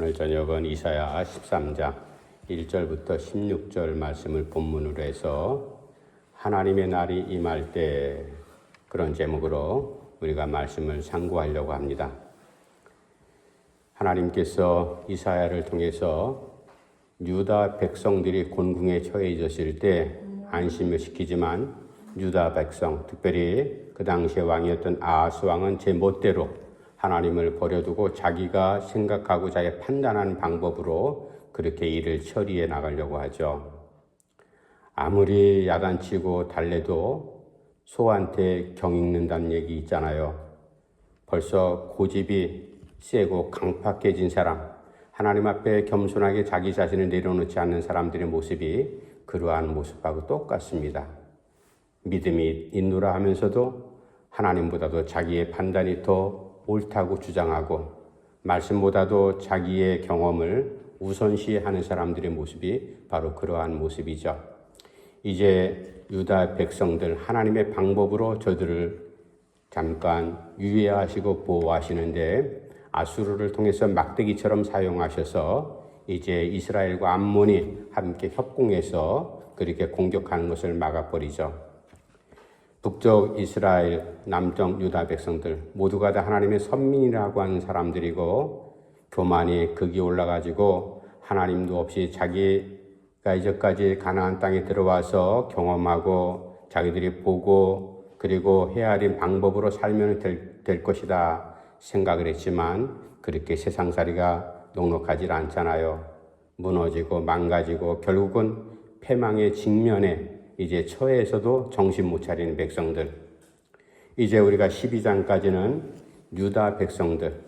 오늘 저녁은 이사야 13장 1절부터 16절 말씀을 본문으로 해서 하나님의 날이 임할 때 그런 제목으로 우리가 말씀을 상고하려고 합니다. 하나님께서 이사야를 통해서 유다 백성들이 곤궁에 처해졌을 때 안심을 시키지만 유다 백성, 특별히 그 당시의 왕이었던 아하스 왕은 제 멋대로 하나님을 버려두고 자기가 생각하고 자기가 판단하는 방법으로 그렇게 일을 처리해 나가려고 하죠. 아무리 야단치고 달래도 소한테 경 읽는다는 얘기 있잖아요. 벌써 고집이 세고 강팍해진 사람, 하나님 앞에 겸손하게 자기 자신을 내려놓지 않는 사람들의 모습이 그러한 모습하고 똑같습니다. 믿음이 있노라 하면서도 하나님보다도 자기의 판단이 더 옳다고 주장하고 말씀보다도 자기의 경험을 우선시하는 사람들의 모습이 바로 그러한 모습이죠. 이제 유다 백성들 하나님의 방법으로 저들을 잠깐 유예하시고 보호하시는데 아수르를 통해서 막대기처럼 사용하셔서 이제 이스라엘과 암몬이 함께 협공해서 그렇게 공격하는 것을 막아버리죠. 북쪽 이스라엘, 남쪽 유다 백성들 모두가 다 하나님의 선민이라고 하는 사람들이고 교만이 극이 올라가지고 하나님도 없이 자기가 이제까지 가나안 땅에 들어와서 경험하고 자기들이 보고 그리고 헤아린 방법으로 살면 될 것이다 생각을 했지만 그렇게 세상살이가 녹록하지 않잖아요. 무너지고 망가지고 결국은 패망의 직면에 이제 처해서도 정신 못 차리는 백성들. 이제 우리가 12장까지는 유다 백성들,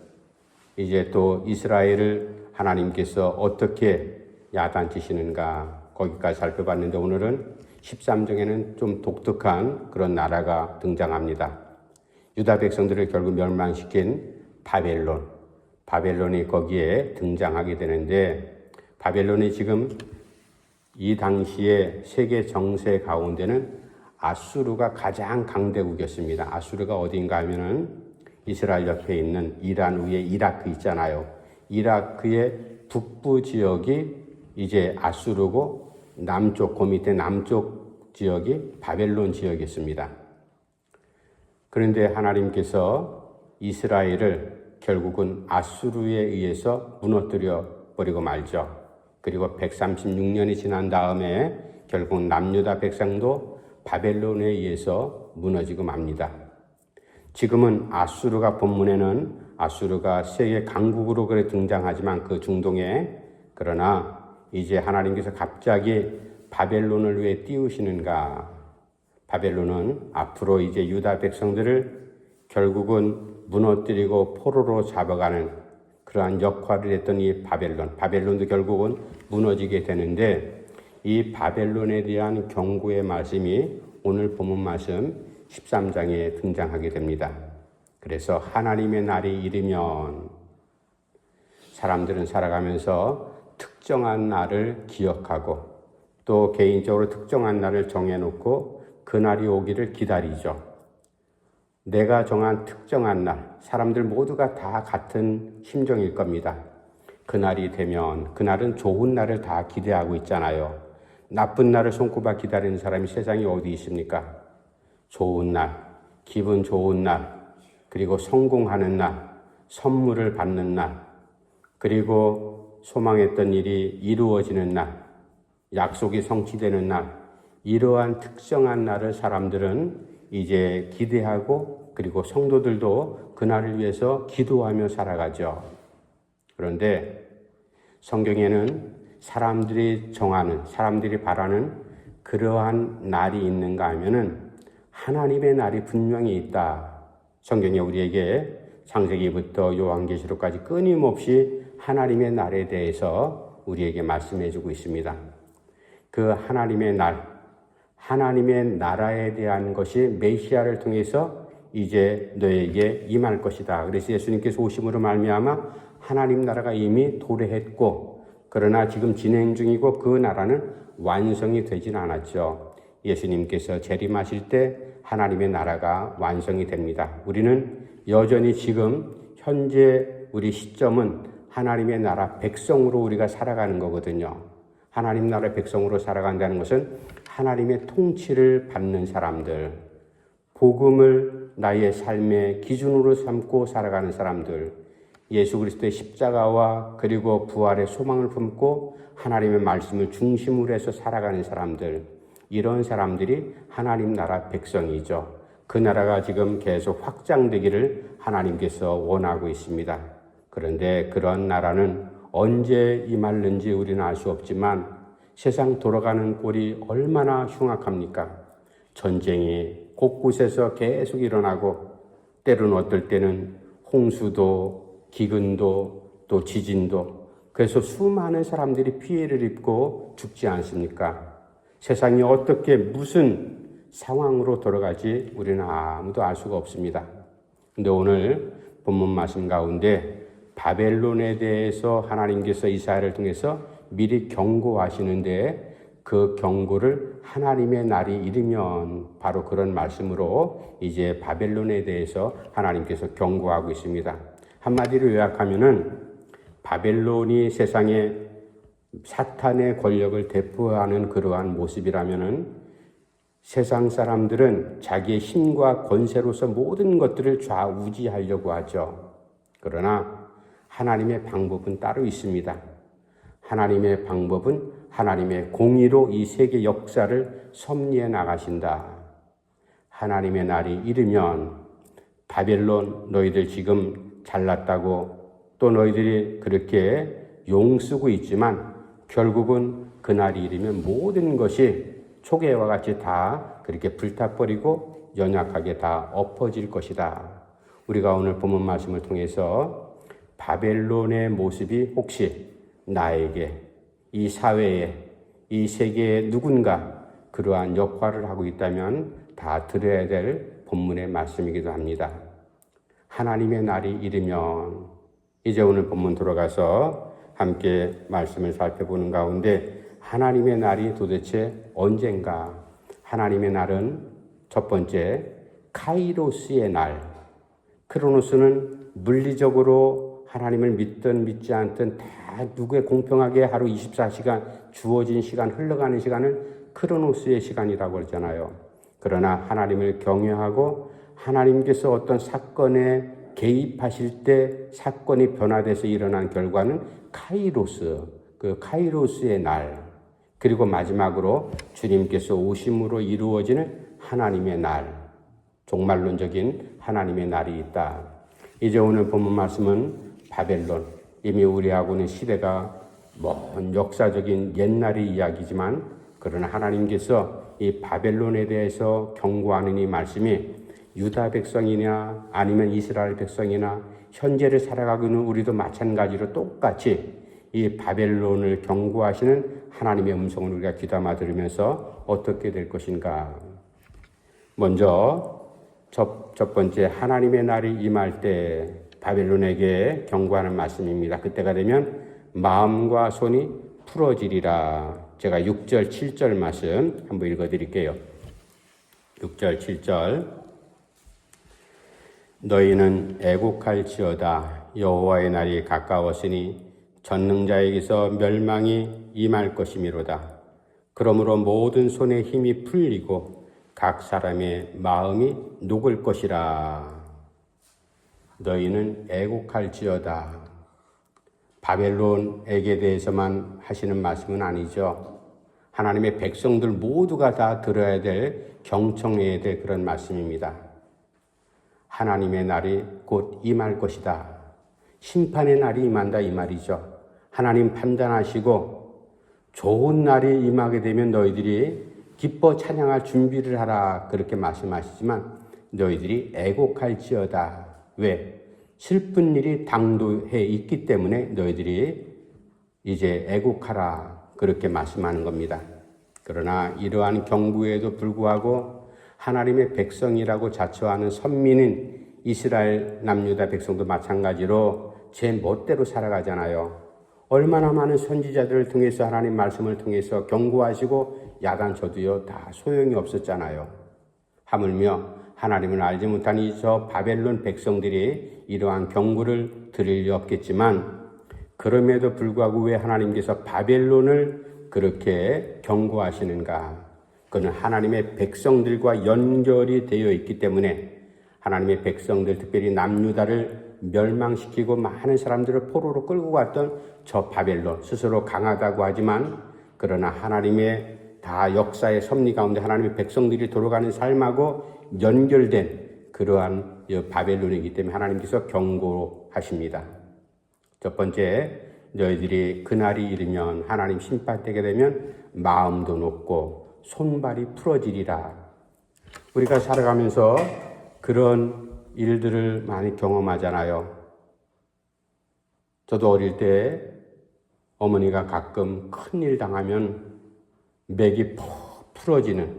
이제 또 이스라엘을 하나님께서 어떻게 야단치시는가 거기까지 살펴봤는데 오늘은 13장에는 좀 독특한 그런 나라가 등장합니다. 유다 백성들을 결국 멸망시킨 바벨론이 거기에 등장하게 되는데 바벨론이 지금 이 당시의 세계 정세 가운데는 아수르가 가장 강대국이었습니다. 아수르가 어딘가 하면은 이스라엘 옆에 있는 이란 위에 이라크 있잖아요. 이라크의 북부 지역이 이제 아수르고 남쪽, 그 밑에 남쪽 지역이 바벨론 지역이었습니다. 그런데 하나님께서 이스라엘을 결국은 아수르에 의해서 무너뜨려 버리고 말죠. 그리고 136년이 지난 다음에 결국 남유다 백성도 바벨론에 의해서 무너지고 맙니다. 지금은 아수르가 본문에는 아수르가 세계 강국으로 그래 등장하지만 그 중동에 그러나 이제 하나님께서 갑자기 바벨론을 왜 띄우시는가? 바벨론은 앞으로 이제 유다 백성들을 결국은 무너뜨리고 포로로 잡아가는 그러한 역할을 했던 이 바벨론도 결국은 무너지게 되는데 이 바벨론에 대한 경고의 말씀이 오늘 본문 말씀 13장에 등장하게 됩니다. 그래서 하나님의 날이 이르면 사람들은 살아가면서 특정한 날을 기억하고 또 개인적으로 특정한 날을 정해놓고 그 날이 오기를 기다리죠. 내가 정한 특정한 날, 사람들 모두가 다 같은 심정일 겁니다. 그날이 되면 그날은 좋은 날을 다 기대하고 있잖아요. 나쁜 날을 손꼽아 기다리는 사람이 세상에 어디 있습니까? 좋은 날, 기분 좋은 날, 그리고 성공하는 날, 선물을 받는 날, 그리고 소망했던 일이 이루어지는 날, 약속이 성취되는 날, 이러한 특정한 날을 사람들은 이제 기대하고 그리고 성도들도 그날을 위해서 기도하며 살아가죠. 그런데 성경에는 사람들이 정하는, 사람들이 바라는 그러한 날이 있는가 하면은 하나님의 날이 분명히 있다. 성경이 우리에게 창세기부터 요한계시록까지 끊임없이 하나님의 날에 대해서 우리에게 말씀해 주고 있습니다. 그 하나님의 날, 하나님의 나라에 대한 것이 메시아를 통해서 이제 너에게 임할 것이다. 그래서 예수님께서 오심으로 말미암아 하나님 나라가 이미 도래했고 그러나 지금 진행 중이고 그 나라는 완성이 되진 않았죠. 예수님께서 재림하실 때 하나님의 나라가 완성이 됩니다. 우리는 여전히 지금 현재 우리 시점은 하나님의 나라 백성으로 우리가 살아가는 거거든요. 하나님 나라 백성으로 살아간다는 것은 하나님의 통치를 받는 사람들, 복음을 나의 삶의 기준으로 삼고 살아가는 사람들, 예수 그리스도의 십자가와 그리고 부활의 소망을 품고 하나님의 말씀을 중심으로 해서 살아가는 사람들, 이런 사람들이 하나님 나라 백성이죠. 그 나라가 지금 계속 확장되기를 하나님께서 원하고 있습니다. 그런데 그런 나라는 언제 임할는지 우리는 알 수 없지만 세상 돌아가는 꼴이 얼마나 흉악합니까? 전쟁이 곳곳에서 계속 일어나고 때로는 어떨 때는 홍수도 기근도 또 지진도, 그래서 수많은 사람들이 피해를 입고 죽지 않습니까? 세상이 어떻게 무슨 상황으로 돌아갈지 우리는 아무도 알 수가 없습니다. 근데 오늘 본문 말씀 가운데 바벨론에 대해서 하나님께서 이사야를 통해서 미리 경고하시는데 그 경고를 하나님의 날이 이르면 바로 그런 말씀으로 이제 바벨론에 대해서 하나님께서 경고하고 있습니다. 한마디로 요약하면은 바벨론이 세상에 사탄의 권력을 대표하는 그러한 모습이라면은 세상 사람들은 자기의 힘과 권세로서 모든 것들을 좌우지하려고 하죠. 그러나 하나님의 방법은 따로 있습니다. 하나님의 방법은 하나님의 공의로 이 세계 역사를 섭리해 나가신다. 하나님의 날이 이르면 바벨론 너희들 지금 잘났다고 또 너희들이 그렇게 용쓰고 있지만 결국은 그날이 이르면 모든 것이 초계와 같이 다 그렇게 불타버리고 연약하게 다 엎어질 것이다. 우리가 오늘 본문 말씀을 통해서 바벨론의 모습이 혹시 나에게, 이 사회에, 이 세계에 누군가 그러한 역할을 하고 있다면 다 들어야 될 본문의 말씀이기도 합니다. 하나님의 날이 이르면, 이제 오늘 본문 들어가서 함께 말씀을 살펴보는 가운데 하나님의 날이 도대체 언젠가? 하나님의 날은 첫 번째 카이로스의 날. 크로노스는 물리적으로 하나님을 믿든 믿지 않든 다 누구에 공평하게 하루 24시간 주어진 시간, 흘러가는 시간을 크로노스의 시간이라고 그러잖아요. 그러나 하나님을 경외하고 하나님께서 어떤 사건에 개입하실 때 사건이 변화돼서 일어난 결과는 카이로스, 그 카이로스의 날, 그리고 마지막으로 주님께서 오심으로 이루어지는 하나님의 날, 종말론적인 하나님의 날이 있다. 이제 오늘 본문 말씀은 바벨론, 이미 우리하고는 시대가 먼 역사적인 옛날의 이야기지만 그러나 하나님께서 이 바벨론에 대해서 경고하는 이 말씀이 유다 백성이나 아니면 이스라엘 백성이나 현재를 살아가고 있는 우리도 마찬가지로 똑같이 이 바벨론을 경고하시는 하나님의 음성을 우리가 귀담아 들으면서 어떻게 될 것인가. 먼저 첫 번째 하나님의 날이 임할 때 바벨론에게 경고하는 말씀입니다. 그때가 되면 마음과 손이 풀어지리라. 제가 6절 7절 말씀 한번 읽어드릴게요. 6절 7절 너희는 애곡할지어다. 여호와의 날이 가까웠으니 전능자에게서 멸망이 임할 것이미로다. 그러므로 모든 손의 힘이 풀리고 각 사람의 마음이 녹을 것이라. 너희는 애곡할지어다. 바벨론에게 대해서만 하시는 말씀은 아니죠. 하나님의 백성들 모두가 다 들어야 될, 경청해야 될 그런 말씀입니다. 하나님의 날이 곧 임할 것이다. 심판의 날이 임한다 이 말이죠. 하나님 판단하시고 좋은 날이 임하게 되면 너희들이 기뻐 찬양할 준비를 하라 그렇게 말씀하시지만 너희들이 애곡할지어다. 왜? 슬픈 일이 당도해 있기 때문에 너희들이 이제 애곡하라 그렇게 말씀하는 겁니다. 그러나 이러한 경고에도 불구하고 하나님의 백성이라고 자처하는 선민인 이스라엘 남유다 백성도 마찬가지로 제 멋대로 살아가잖아요. 얼마나 많은 선지자들을 통해서 하나님 말씀을 통해서 경고하시고 야단쳐도요 다 소용이 없었잖아요. 하물며 하나님을 알지 못한 이 저 바벨론 백성들이 이러한 경고를 들을 리 없겠지만 그럼에도 불구하고 왜 하나님께서 바벨론을 그렇게 경고하시는가? 그는 하나님의 백성들과 연결이 되어 있기 때문에 하나님의 백성들, 특별히 남유다를 멸망시키고 많은 사람들을 포로로 끌고 갔던 저 바벨론, 스스로 강하다고 하지만 그러나 하나님의 다 역사의 섭리 가운데 하나님의 백성들이 돌아가는 삶하고 연결된 그러한 바벨론이기 때문에 하나님께서 경고하십니다. 첫 번째, 너희들이 그날이 이르면 하나님 심판 때게 되면 마음도 높고 손발이 풀어지리라. 우리가 살아가면서 그런 일들을 많이 경험하잖아요. 저도 어릴 때 어머니가 가끔 큰일 당하면 맥이 퍽 풀어지는,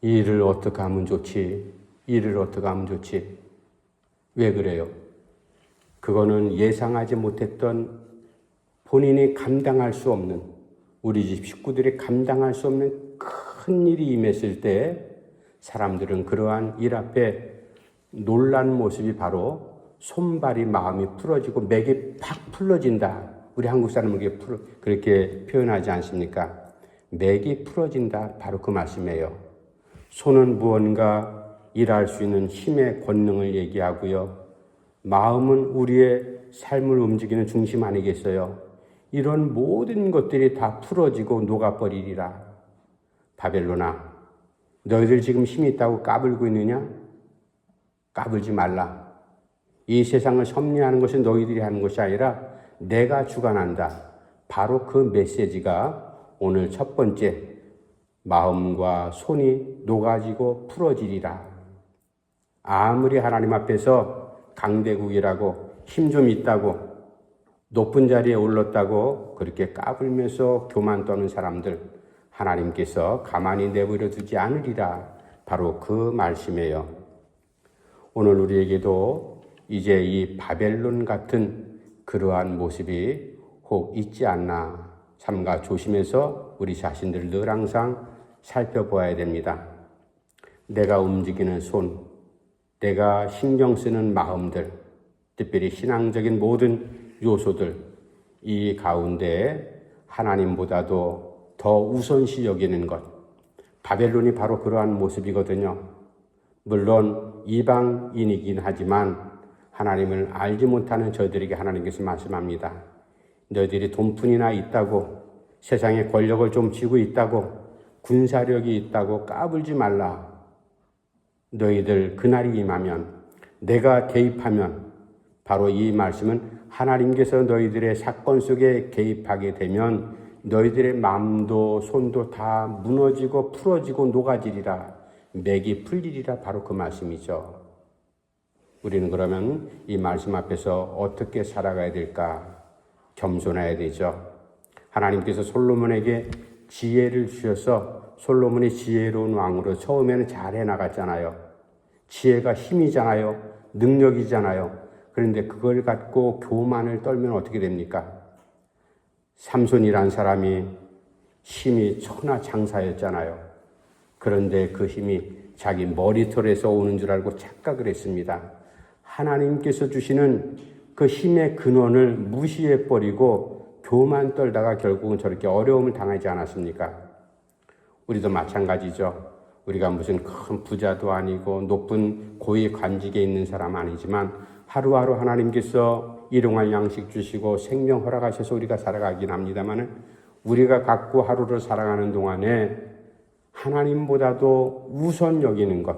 이 일을 어떻게 하면 좋지? 이 일을 어떻게 하면 좋지? 왜 그래요? 그거는 예상하지 못했던, 본인이 감당할 수 없는, 우리 집 식구들이 감당할 수 없는 큰 일이 임했을 때 사람들은 그러한 일 앞에 놀란 모습이 바로 손발이 마음이 풀어지고 맥이 팍 풀어진다. 우리 한국 사람은 그렇게 표현하지 않습니까? 맥이 풀어진다. 바로 그 말씀이에요. 손은 무언가 일할 수 있는 힘의 권능을 얘기하고요. 마음은 우리의 삶을 움직이는 중심 아니겠어요? 이런 모든 것들이 다 풀어지고 녹아버리리라. 바벨론아, 너희들 지금 힘이 있다고 까불고 있느냐? 까불지 말라. 이 세상을 섭리하는 것은 너희들이 하는 것이 아니라 내가 주관한다. 바로 그 메시지가 오늘 첫 번째, 마음과 손이 녹아지고 풀어지리라. 아무리 하나님 앞에서 강대국이라고 힘 좀 있다고 높은 자리에 올랐다고 그렇게 까불면서 교만 떠는 사람들, 하나님께서 가만히 내버려 두지 않으리라. 바로 그 말씀이에요. 오늘 우리에게도 이제 이 바벨론 같은 그러한 모습이 혹 있지 않나 삼가 조심해서 우리 자신들 늘 항상 살펴보아야 됩니다. 내가 움직이는 손, 내가 신경 쓰는 마음들, 특별히 신앙적인 모든 요소들, 이 가운데 하나님보다도 더 우선시 여기는 것, 바벨론이 바로 그러한 모습이거든요. 물론 이방인이긴 하지만 하나님을 알지 못하는 저들에게 하나님께서 말씀합니다. 너희들이 돈뿐이나 있다고, 세상에 권력을 좀 쥐고 있다고, 군사력이 있다고 까불지 말라. 너희들 그날이 임하면, 내가 개입하면, 바로 이 말씀은 하나님께서 너희들의 사건 속에 개입하게 되면 너희들의 마음도 손도 다 무너지고 풀어지고 녹아지리라. 맥이 풀리리라. 바로 그 말씀이죠. 우리는 그러면 이 말씀 앞에서 어떻게 살아가야 될까? 겸손해야 되죠. 하나님께서 솔로몬에게 지혜를 주셔서 솔로몬이 지혜로운 왕으로 처음에는 잘 해나갔잖아요. 지혜가 힘이잖아요. 능력이잖아요. 그런데 그걸 갖고 교만을 떨면 어떻게 됩니까? 삼손이란 사람이 힘이 천하장사였잖아요. 그런데 그 힘이 자기 머리털에서 오는 줄 알고 착각을 했습니다. 하나님께서 주시는 그 힘의 근원을 무시해버리고 교만 떨다가 결국은 저렇게 어려움을 당하지 않았습니까? 우리도 마찬가지죠. 우리가 무슨 큰 부자도 아니고 높은 고위 관직에 있는 사람 아니지만 하루하루 하나님께서 일용할 양식 주시고 생명 허락하셔서 우리가 살아가긴 합니다만 우리가 갖고 하루를 살아가는 동안에 하나님보다도 우선 여기는 것,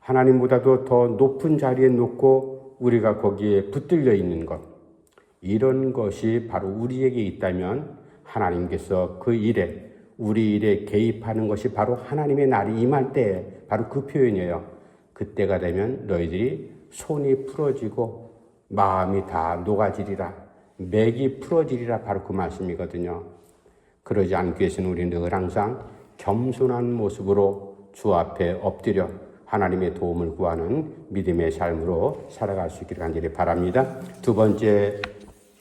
하나님보다도 더 높은 자리에 놓고 우리가 거기에 붙들려 있는 것, 이런 것이 바로 우리에게 있다면 하나님께서 그 일에, 우리 일에 개입하는 것이 바로 하나님의 날이 임할 때 바로 그 표현이에요. 그때가 되면 너희들이 손이 풀어지고 마음이 다 녹아지리라. 맥이 풀어지리라. 바로 그 말씀이거든요. 그러지 않기 위해서는 우리는 늘 항상 겸손한 모습으로 주 앞에 엎드려 하나님의 도움을 구하는 믿음의 삶으로 살아갈 수 있기를 간절히 바랍니다. 두 번째,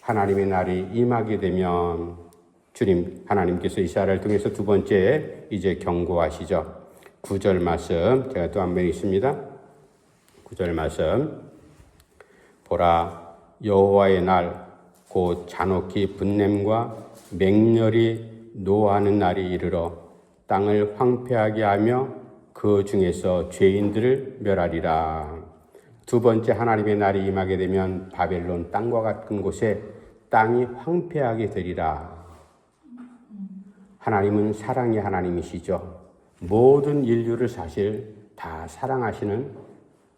하나님의 날이 임하게 되면 주님 하나님께서 이사야를 통해서 두 번째 이제 경고하시죠. 9절 말씀 제가 또 한 번 있습니다. 9절 말씀, 보라 여호와의 날 곧 잔혹히 분냄과 맹렬히 노하는 날이 이르러 땅을 황폐하게 하며 그 중에서 죄인들을 멸하리라. 두 번째 하나님의 날이 임하게 되면 바벨론 땅과 같은 곳에 땅이 황폐하게 되리라. 하나님은 사랑의 하나님이시죠. 모든 인류를 사실 다 사랑하시는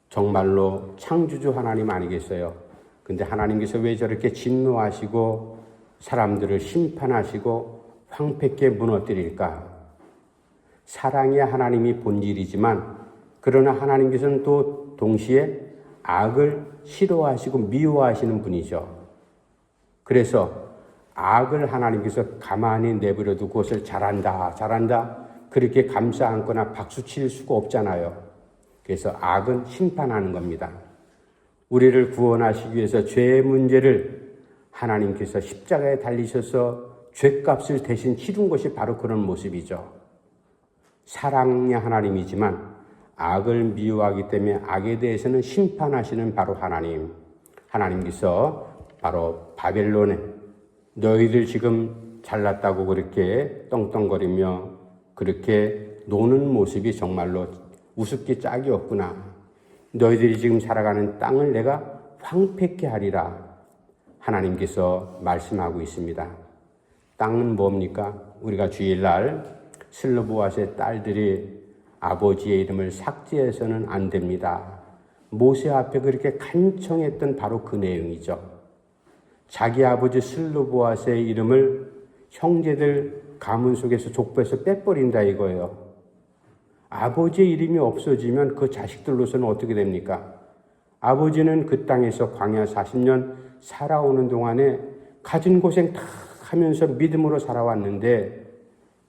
정말로 창조주 하나님 아니겠어요? 근데 하나님께서 왜 저렇게 진노하시고 사람들을 심판하시고 황폐케 무너뜨릴까? 사랑의 하나님이 본질이지만 그러나 하나님께서는 또 동시에 악을 싫어하시고 미워하시는 분이죠. 그래서 악을 하나님께서 가만히 내버려 두고 그것을 잘한다 그렇게 감싸 안거나 박수 칠 수가 없잖아요. 그래서 악은 심판하는 겁니다. 우리를 구원하시기 위해서 죄의 문제를 하나님께서 십자가에 달리셔서 죄값을 대신 치른 것이 바로 그런 모습이죠. 사랑의 하나님이지만 악을 미워하기 때문에 악에 대해서는 심판하시는 바로 하나님. 하나님께서 바로 바벨론에 너희들 지금 잘났다고 그렇게 떵떵거리며 그렇게 노는 모습이 정말로 우습게 짝이 없구나. 너희들이 지금 살아가는 땅을 내가 황폐케 하리라. 하나님께서 말씀하고 있습니다. 땅은 뭡니까? 우리가 주일날 슬로보아스의 딸들이 아버지의 이름을 삭제해서는 안 됩니다. 모세 앞에 그렇게 간청했던 바로 그 내용이죠. 자기 아버지 슬로보아스의 이름을 형제들 가문 속에서 족보에서 빼버린다 이거예요. 아버지의 이름이 없어지면 그 자식들로서는 어떻게 됩니까? 아버지는 그 땅에서 광야 40년 살아오는 동안에 가진 고생 다 하면서 믿음으로 살아왔는데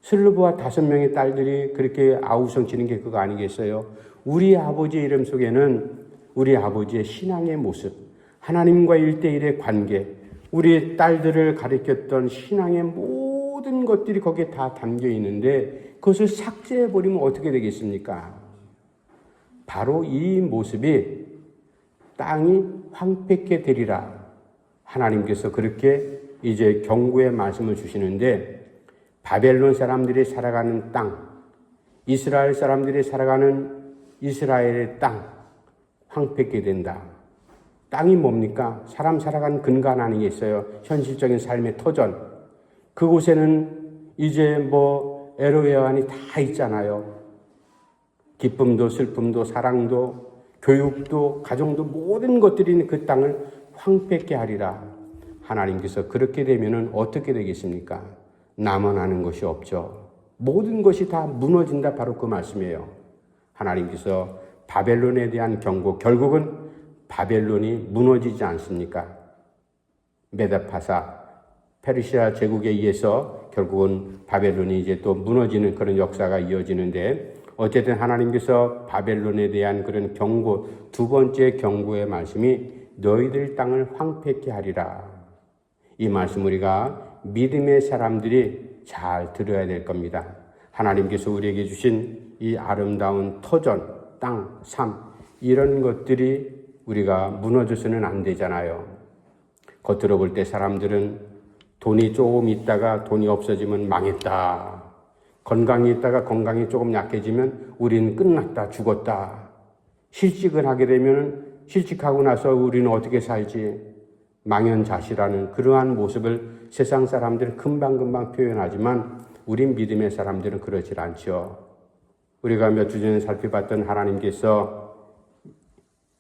슬로보아 5명의 딸들이 그렇게 아우성치는 게 그거 아니겠어요? 우리 아버지의 이름 속에는 우리 아버지의 신앙의 모습, 하나님과 1대1의 관계, 우리 딸들을 가리켰던 신앙의 모든 것들이 거기에 다 담겨 있는데 그것을 삭제해버리면 어떻게 되겠습니까? 바로 이 모습이 땅이 황폐케 되리라. 하나님께서 그렇게 이제 경고의 말씀을 주시는데 바벨론 사람들이 살아가는 땅, 이스라엘 사람들이 살아가는 이스라엘의 땅, 황폐케 된다. 땅이 뭡니까? 사람 살아가는 근간 아니겠어요? 현실적인 삶의 터전. 그곳에는 이제 애로애환이 다 있잖아요. 기쁨도 슬픔도 사랑도 교육도 가정도 모든 것들이 그 땅을 황폐케 하리라. 하나님께서 그렇게 되면은 어떻게 되겠습니까? 남아나는 것이 없죠. 모든 것이 다 무너진다 바로 그 말씀이에요. 하나님께서 바벨론에 대한 경고, 결국은 바벨론이 무너지지 않습니까? 메다파사 페르시아 제국에 의해서 결국은 바벨론이 이제 또 무너지는 그런 역사가 이어지는데 어쨌든 하나님께서 바벨론에 대한 그런 경고, 두 번째 경고의 말씀이 너희들 땅을 황폐케 하리라. 이 말씀 우리가 믿음의 사람들이 잘 들어야 될 겁니다. 하나님께서 우리에게 주신 이 아름다운 터전, 땅, 삶 이런 것들이 우리가 무너져서는 안 되잖아요. 겉으로 볼 때 사람들은 돈이 조금 있다가 돈이 없어지면 망했다. 건강이 있다가 건강이 조금 약해지면 우리는 끝났다, 죽었다. 실직을 하게 되면 실직하고 나서 우리는 어떻게 살지? 망연자실하는 그러한 모습을 세상 사람들은 금방금방 표현하지만 우린 믿음의 사람들은 그러질 않죠. 우리가 몇 주 전에 살펴봤던 하나님께서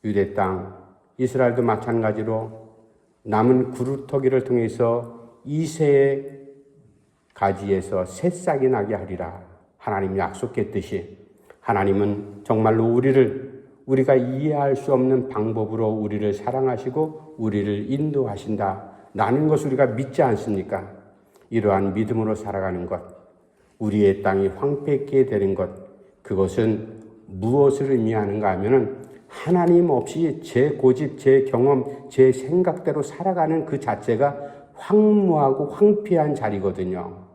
유대 땅, 이스라엘도 마찬가지로 남은 구루터기를 통해서 이새의 가지에서 새싹이 나게 하리라. 하나님 약속했듯이 하나님은 정말로 우리가 이해할 수 없는 방법으로 우리를 사랑하시고 우리를 인도하신다. 라는 것을 우리가 믿지 않습니까? 이러한 믿음으로 살아가는 것, 우리의 땅이 황폐케 되는 것, 그것은 무엇을 의미하는가 하면은 하나님 없이 제 고집, 제 경험, 제 생각대로 살아가는 그 자체가 황무하고 황폐한 자리거든요.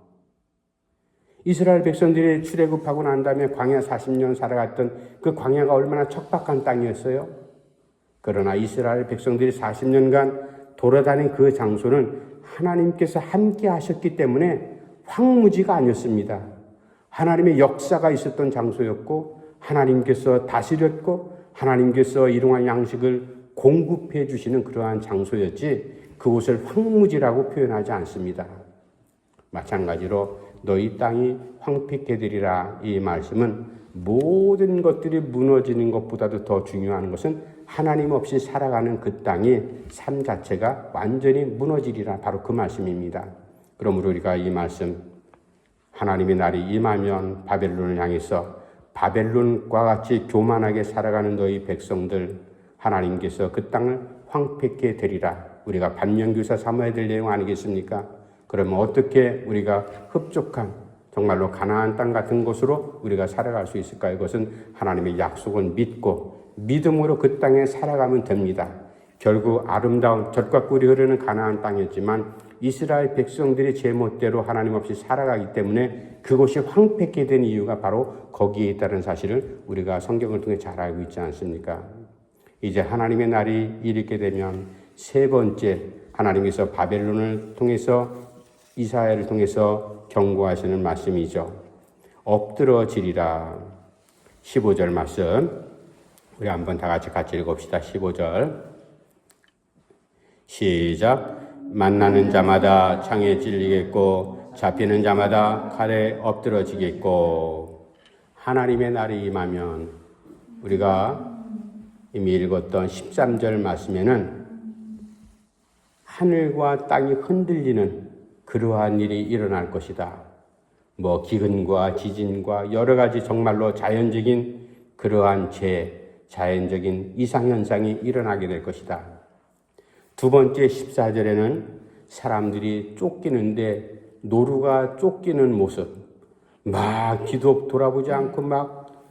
이스라엘 백성들이 출애굽하고 난 다음에 광야 40년 살아갔던 그 광야가 얼마나 척박한 땅이었어요. 그러나 이스라엘 백성들이 40년간 돌아다닌 그 장소는 하나님께서 함께 하셨기 때문에 황무지가 아니었습니다. 하나님의 역사가 있었던 장소였고 하나님께서 다스렸고 하나님께서 일용할 양식을 공급해 주시는 그러한 장소였지 그곳을 황무지라고 표현하지 않습니다. 마찬가지로 너희 땅이 황폐케 되리라 이 말씀은 모든 것들이 무너지는 것보다도 더 중요한 것은 하나님 없이 살아가는 그 땅이 삶 자체가 완전히 무너지리라 바로 그 말씀입니다. 그러므로 우리가 이 말씀 하나님의 날이 임하면 바벨론을 향해서 바벨론과 같이 교만하게 살아가는 너희 백성들 하나님께서 그 땅을 황폐케 되리라 우리가 반면교사 삼아야 될 내용 아니겠습니까? 그러면 어떻게 우리가 흡족한 정말로 가나안 땅 같은 곳으로 우리가 살아갈 수 있을까요? 이것은 하나님의 약속을 믿고 믿음으로 그 땅에 살아가면 됩니다. 결국 아름다운 젖과 꿀이 흐르는 가나안 땅이었지만 이스라엘 백성들이 제멋대로 하나님 없이 살아가기 때문에 그곳이 황폐케 된 이유가 바로 거기에 있다는 사실을 우리가 성경을 통해 잘 알고 있지 않습니까? 이제 하나님의 날이 이르게 되면 세 번째 하나님께서 바벨론을 통해서 이사야를 통해서 경고하시는 말씀이죠. 엎드러지리라. 15절 말씀 우리 한번 다 같이 읽읍시다. 15절 시작. 만나는 자마다 창에 찔리겠고 잡히는 자마다 칼에 엎드러지겠고. 하나님의 날이 임하면 우리가 이미 읽었던 13절 말씀에는 하늘과 땅이 흔들리는 그러한 일이 일어날 것이다. 기근과 지진과 여러 가지 정말로 자연적인 그러한 자연적인 이상현상이 일어나게 될 것이다. 두 번째 14절에는 사람들이 쫓기는데 노루가 쫓기는 모습, 막 뒤도 돌아보지 않고 막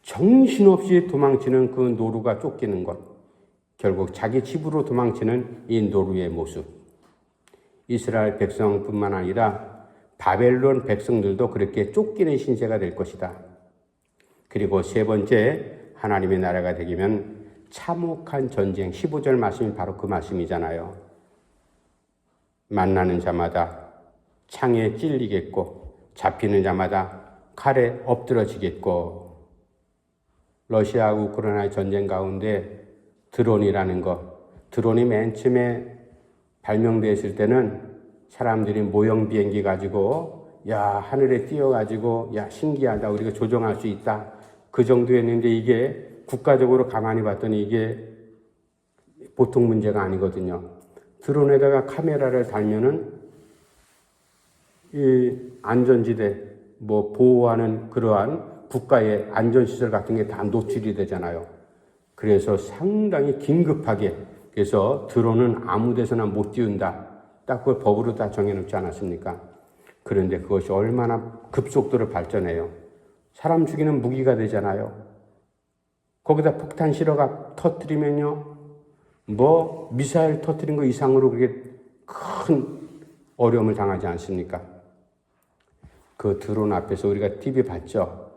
정신없이 도망치는 그 노루가 쫓기는 것, 결국 자기 집으로 도망치는 이 노루의 모습. 이스라엘 백성뿐만 아니라 바벨론 백성들도 그렇게 쫓기는 신세가 될 것이다. 그리고 세 번째 하나님의 나라가 되면 참혹한 전쟁, 15절 말씀이 바로 그 말씀이잖아요. 만나는 자마다 창에 찔리겠고 잡히는 자마다 칼에 엎드러지겠고. 러시아하고 우크라이나의 전쟁 가운데 드론이라는 것, 드론이 맨 처음에 발명되었을 때는 사람들이 모형 비행기 가지고 하늘에 띄어가지고 신기하다, 우리가 조종할 수 있다, 그 정도였는데 이게 국가적으로 가만히 봤더니 이게 보통 문제가 아니거든요. 드론에다가 카메라를 달면은 이 안전지대 보호하는 그러한 국가의 안전시설 같은 게 다 노출이 되잖아요. 그래서 상당히 긴급하게, 그래서 드론은 아무 데서나 못 띄운다, 딱 그 법으로 다 정해놓지 않았습니까? 그런데 그것이 얼마나 급속도로 발전해요. 사람 죽이는 무기가 되잖아요. 거기다 폭탄 실어가 터뜨리면요, 미사일 터뜨린 거 이상으로 그게 큰 어려움을 당하지 않습니까? 그 드론 앞에서 우리가 TV 봤죠?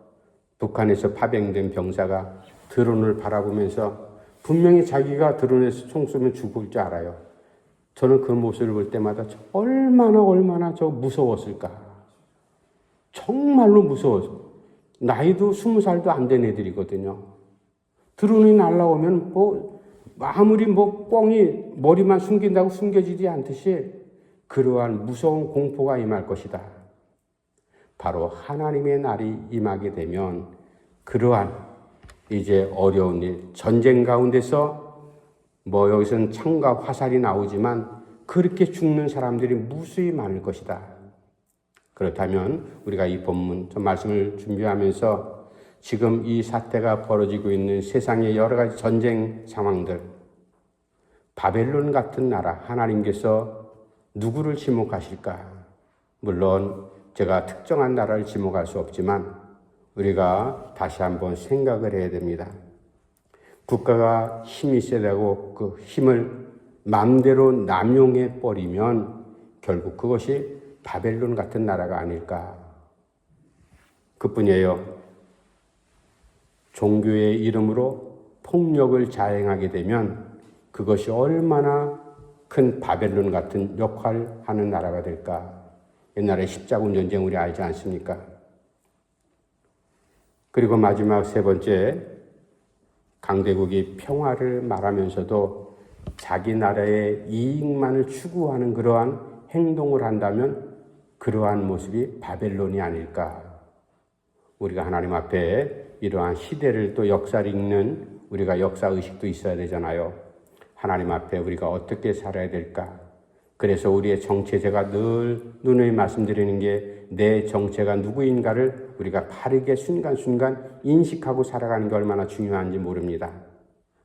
북한에서 파병된 병사가 드론을 바라보면서 분명히 자기가 드론에서 총 쏘면 죽을 줄 알아요. 저는 그 모습을 볼 때마다 얼마나 무서웠을까. 정말로 무서워서. 나이도 20살도 안 된 애들이거든요. 드론이 날아오면 아무리 뻥이 머리만 숨긴다고 숨겨지지 않듯이 그러한 무서운 공포가 임할 것이다. 바로 하나님의 날이 임하게 되면 그러한 이제 어려운 일, 전쟁 가운데서 여기서는 창과 화살이 나오지만 그렇게 죽는 사람들이 무수히 많을 것이다. 그렇다면 우리가 이 본문, 저 말씀을 준비하면서 지금 이 사태가 벌어지고 있는 세상의 여러 가지 전쟁 상황들, 바벨론 같은 나라, 하나님께서 누구를 지목하실까? 물론 제가 특정한 나라를 지목할 수 없지만 우리가 다시 한번 생각을 해야 됩니다. 국가가 힘이 세다고 그 힘을 마음대로 남용해 버리면 결국 그것이 바벨론 같은 나라가 아닐까. 그뿐이에요. 종교의 이름으로 폭력을 자행하게 되면 그것이 얼마나 큰 바벨론 같은 역할을 하는 나라가 될까? 옛날에 십자군 전쟁 우리 알지 않습니까? 그리고 마지막 세 번째, 강대국이 평화를 말하면서도 자기 나라의 이익만을 추구하는 그러한 행동을 한다면 그러한 모습이 바벨론이 아닐까? 우리가 하나님 앞에 이러한 시대를 또 역사를 읽는 우리가 역사의식도 있어야 되잖아요. 하나님 앞에 우리가 어떻게 살아야 될까? 그래서 우리의 정체, 제가 늘 누누이 말씀드리는 게 내 정체가 누구인가를 우리가 바르게 순간순간 인식하고 살아가는 게 얼마나 중요한지 모릅니다.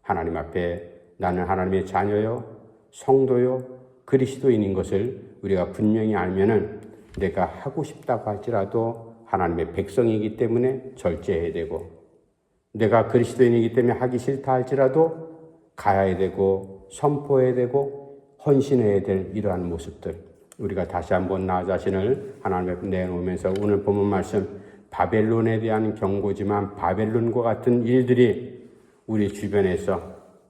하나님 앞에 나는 하나님의 자녀요, 성도요, 그리스도인인 것을 우리가 분명히 알면은 내가 하고 싶다고 할지라도 하나님의 백성이기 때문에 절제해야 되고, 내가 그리스도인이기 때문에 하기 싫다 할지라도 가야 되고 선포해야 되고 헌신해야 될 이러한 모습들, 우리가 다시 한번 나 자신을 하나님 앞에 내놓으면서 오늘 본문 말씀 바벨론에 대한 경고지만 바벨론과 같은 일들이 우리 주변에서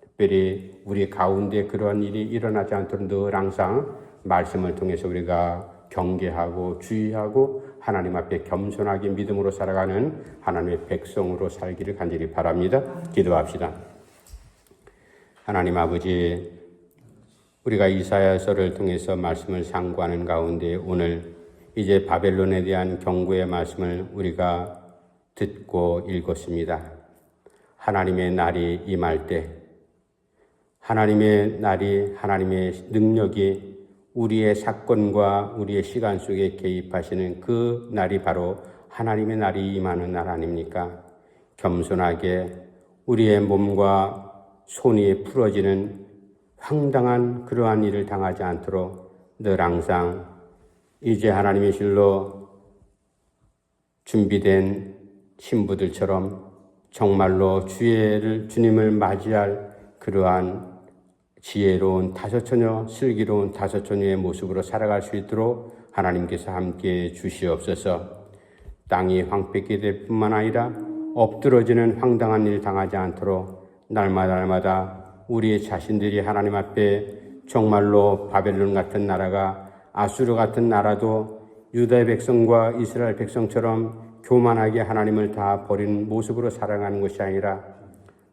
특별히 우리 가운데 그러한 일이 일어나지 않도록 늘 항상 말씀을 통해서 우리가 경계하고 주의하고 하나님 앞에 겸손하게 믿음으로 살아가는 하나님의 백성으로 살기를 간절히 바랍니다. 기도합시다. 하나님 아버지, 우리가 이사야서를 통해서 말씀을 상고하는 가운데 오늘 이제 바벨론에 대한 경고의 말씀을 우리가 듣고 읽었습니다. 하나님의 날이 임할 때, 하나님의 날이, 하나님의 능력이 우리의 사건과 우리의 시간 속에 개입하시는 그 날이 바로 하나님의 날이 임하는 날 아닙니까? 겸손하게 우리의 몸과 손이 풀어지는 황당한 그러한 일을 당하지 않도록 늘 항상 이제 하나님의 실로 준비된 신부들처럼 정말로 주님을 맞이할 그러한 지혜로운 다섯처녀, 슬기로운 다섯처녀의 모습으로 살아갈 수 있도록 하나님께서 함께해 주시옵소서. 땅이 황폐게 될 뿐만 아니라 엎드러지는 황당한 일 당하지 않도록 날마다 우리 자신들이 하나님 앞에 정말로 바벨론 같은 나라가, 아수르 같은 나라도 유다의 백성과 이스라엘 백성처럼 교만하게 하나님을 다 버리는 모습으로 살아가는 것이 아니라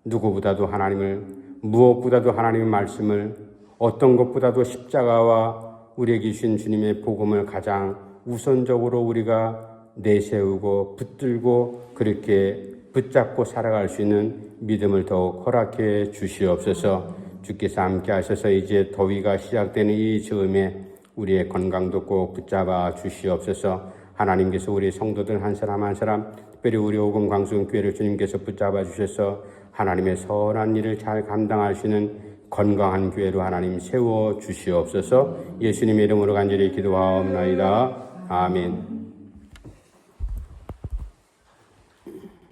누구보다도 하나님을, 무엇보다도 하나님의 말씀을, 어떤 것보다도 십자가와 우리에게 주신 주님의 복음을 가장 우선적으로 우리가 내세우고 붙들고 그렇게 붙잡고 살아갈 수 있는 믿음을 더욱 허락해 주시옵소서. 주께서 함께 하셔서 이제 더위가 시작되는 이 즈음에 우리의 건강도 꼭 붙잡아 주시옵소서. 하나님께서 우리 성도들 한 사람 한 사람, 특별히 우리 오금 강수교회를 주님께서 붙잡아 주셔서 하나님의 선한 일을 잘 감당할 수 있는 건강한 교회로 하나님 세워 주시옵소서. 예수님의 이름으로 간절히 기도하옵나이다. 아멘.